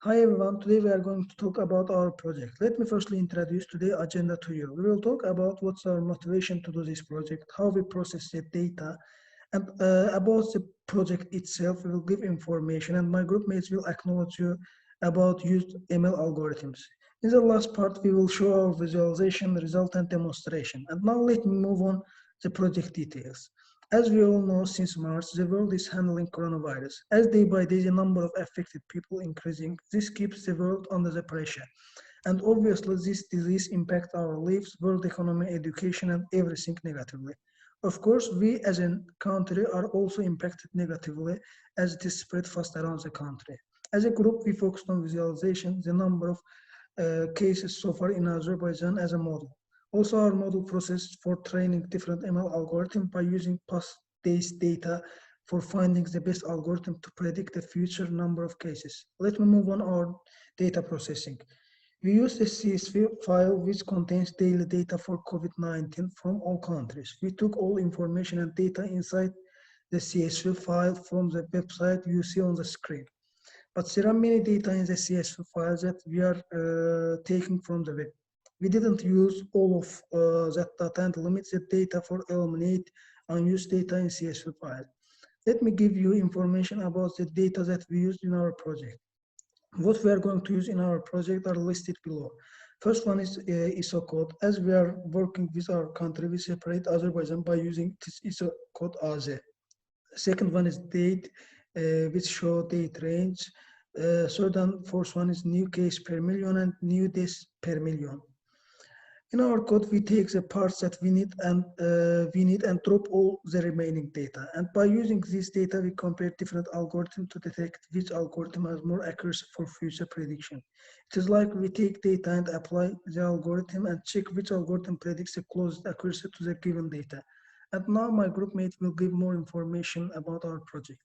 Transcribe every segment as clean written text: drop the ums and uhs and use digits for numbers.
Hi everyone, today we are going to talk about our project. Let me firstly introduce today's agenda to you. We will talk about what's our motivation to do this project, how we process the data, and about the project itself. We will give information, and my group mates will acknowledge you about used ML algorithms. In the last part, we will show our visualization, result, and demonstration. And now let me move on the project details. As we all know, since March, the world is handling coronavirus. As day by day, the number of affected people increasing, this keeps the world under the pressure. And obviously, this disease impacts our lives, world economy, education, and everything negatively. Of course, we as a country are also impacted negatively as it is spread fast around the country. As a group, we focused on visualization, the number of cases so far in Azerbaijan as a model. Also, our model process for training different ML algorithms by using past days data for finding the best algorithm to predict the future number of cases. Let me move on our data processing. We use a CSV file which contains daily data for COVID-19 from all countries. We took all information and data inside the CSV file from the website you see on the screen. But there are many data in the CSV files that we are taking from the web. We didn't use all of that data and limit the data for eliminate unused data in CSV file. Let me give you information about the data that we used in our project. What we are going to use in our project are listed below. First one is ISO code. As we are working with our country, we separate Azerbaijan by using this ISO code AZ. Second one is date, which show date range. Third and fourth one is new case per million and new deaths per million. In our code, we take the parts that we need and drop all the remaining data. And by using this data, we compare different algorithms to detect which algorithm has more accuracy for future prediction. It is like we take data and apply the algorithm and check which algorithm predicts the closest accuracy to the given data. And now my group mate will give more information about our project.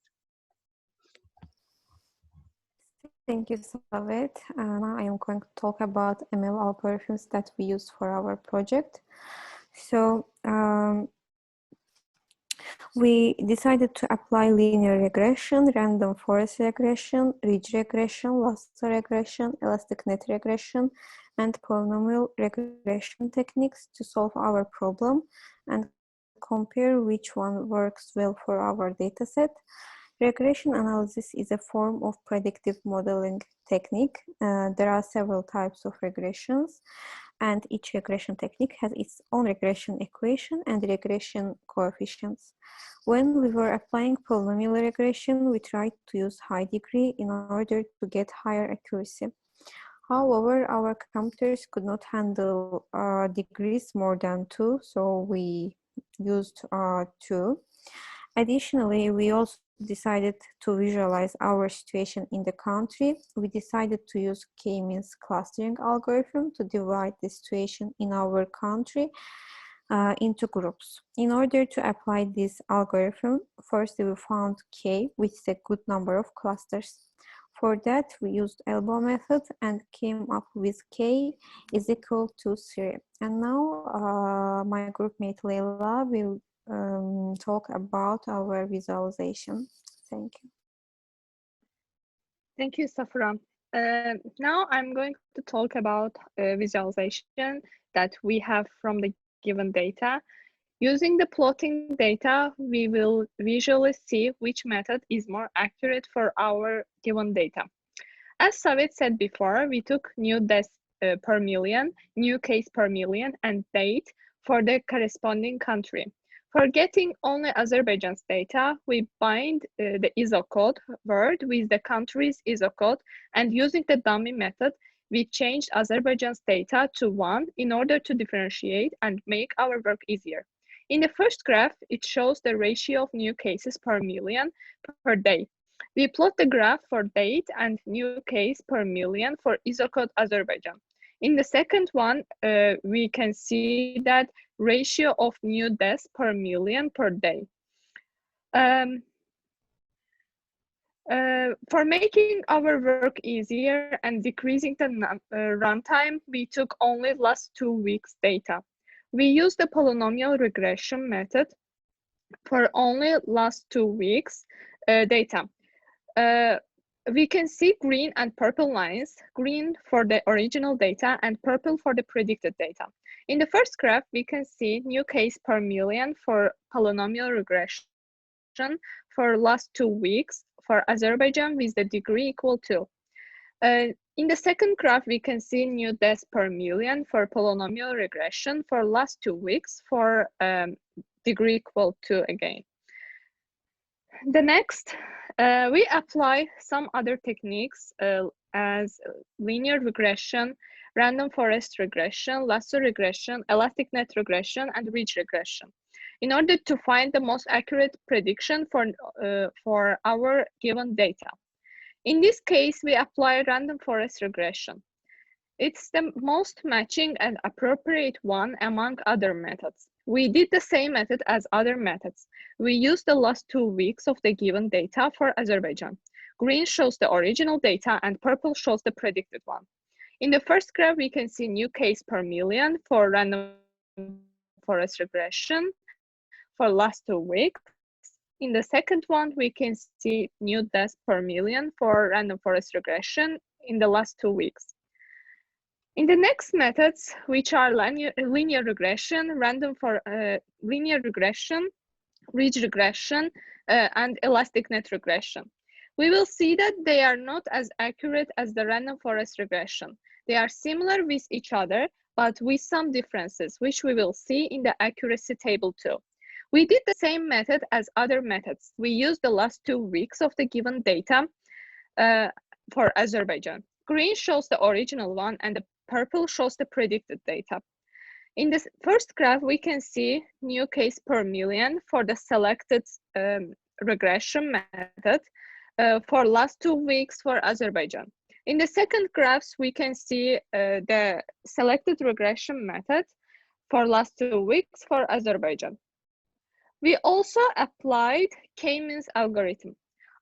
Thank you, Savet. Now I am going to talk about ML algorithms that we use for our project. So we decided to apply linear regression, random forest regression, ridge regression, lasso regression, elastic net regression, and polynomial regression techniques to solve our problem and compare which one works well for our dataset. Regression analysis is a form of predictive modeling technique. There are several types of regressions, and each regression technique has its own regression equation and regression coefficients. When we were applying polynomial regression, we tried to use high degree in order to get higher accuracy. However, our computers could not handle degrees more than 2, so we used 2. Additionally, we also decided to visualize our situation in the country. We decided to use k-means clustering algorithm to divide the situation in our country into groups. In order to apply this algorithm, first we found k, which is a good number of clusters. For that, we used elbow method and came up with k is equal to 3. And now my group mate Leila will talk about our visualization. Thank you. Thank you, Safran. Now I'm going to talk about visualization that we have from the given data. Using the plotting data, we will visually see which method is more accurate for our given data. As Savet said before, we took new deaths per million, new case per million, and date for the corresponding country. For getting only Azerbaijan's data, we bind the ISO code word with the country's ISO code, and using the dummy method, we changed Azerbaijan's data to 1 in order to differentiate and make our work easier. In the first graph, it shows the ratio of new cases per million per day. We plot the graph for date and new case per million for ISO code Azerbaijan. In the second one, we can see that ratio of new deaths per million per day. For making our work easier and decreasing the runtime, we took only last 2 weeks data. We used the polynomial regression method for only last 2 weeks data. we can see green and purple lines, green for the original data and purple for the predicted data. In the first graph, we can see new case per million for polynomial regression for last 2 weeks for Azerbaijan with the degree equal to. In the second graph, we can see new deaths per million for polynomial regression for last 2 weeks for degree equal to again. The next, we apply some other techniques as linear regression, random forest regression, lasso regression, elastic net regression, and ridge regression in order to find the most accurate prediction for our given data. In this case, we apply random forest regression. It's the most matching and appropriate one among other methods. We did the same method as other methods. We used the last 2 weeks of the given data for Azerbaijan. Green shows the original data and purple shows the predicted one. In the first graph, we can see new case per million for random forest regression for last 2 weeks. In the second one, we can see new deaths per million for random forest regression in the last 2 weeks. In the next methods, which are linear regression, linear regression, ridge regression, and elastic net regression, we will see that they are not as accurate as the random forest regression. They are similar with each other, but with some differences, which we will see in the accuracy table too. We did the same method as other methods. We used the last 2 weeks of the given data for Azerbaijan. Green shows the original one and the purple shows the predicted data. In the first graph, we can see new case per million for the selected regression method for last 2 weeks for Azerbaijan. In the second graphs, we can see the selected regression method for last 2 weeks for Azerbaijan. We also applied K-means algorithm.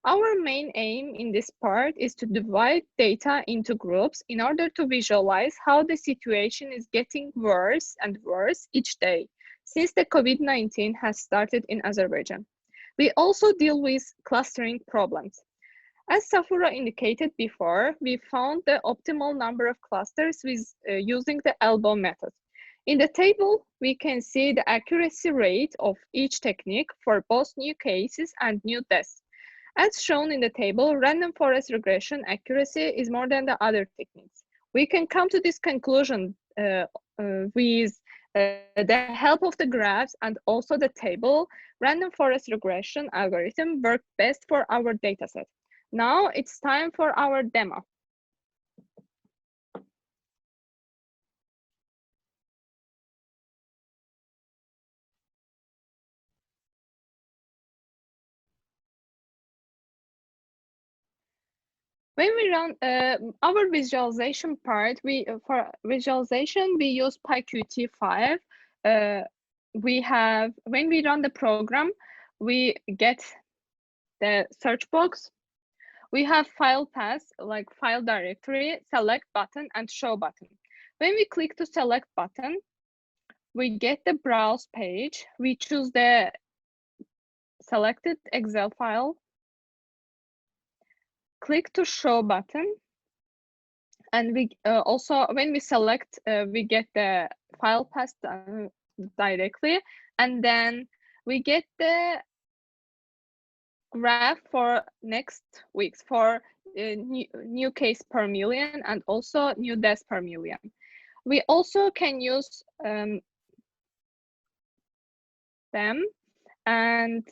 Our main aim in this part is to divide data into groups in order to visualize how the situation is getting worse and worse each day since the COVID-19 has started in Azerbaijan. We also deal with clustering problems. As Safura indicated before, we found the optimal number of clusters with using the elbow method. In the table, we can see the accuracy rate of each technique for both new cases and new deaths. As shown in the table, random forest regression accuracy is more than the other techniques. We can come to this conclusion with the help of the graphs and also the table. Random forest regression algorithm worked best for our dataset. Now it's time for our demo. When we run our visualization part, for visualization, we use PyQt5. When we run the program, we get the search box. We have file paths like file directory, select button, and show button. When we click to select button, we get the browse page. We choose the selected Excel file. Click to show button, and we also, when we select, we get the file path directly, and then we get the graph for next weeks for new case per million and also new deaths per million. We also can use them and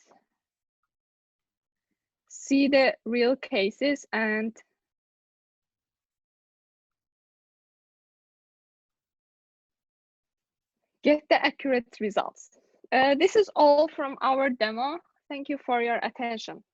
see the real cases and get the accurate results. This is all from our demo. Thank you for your attention.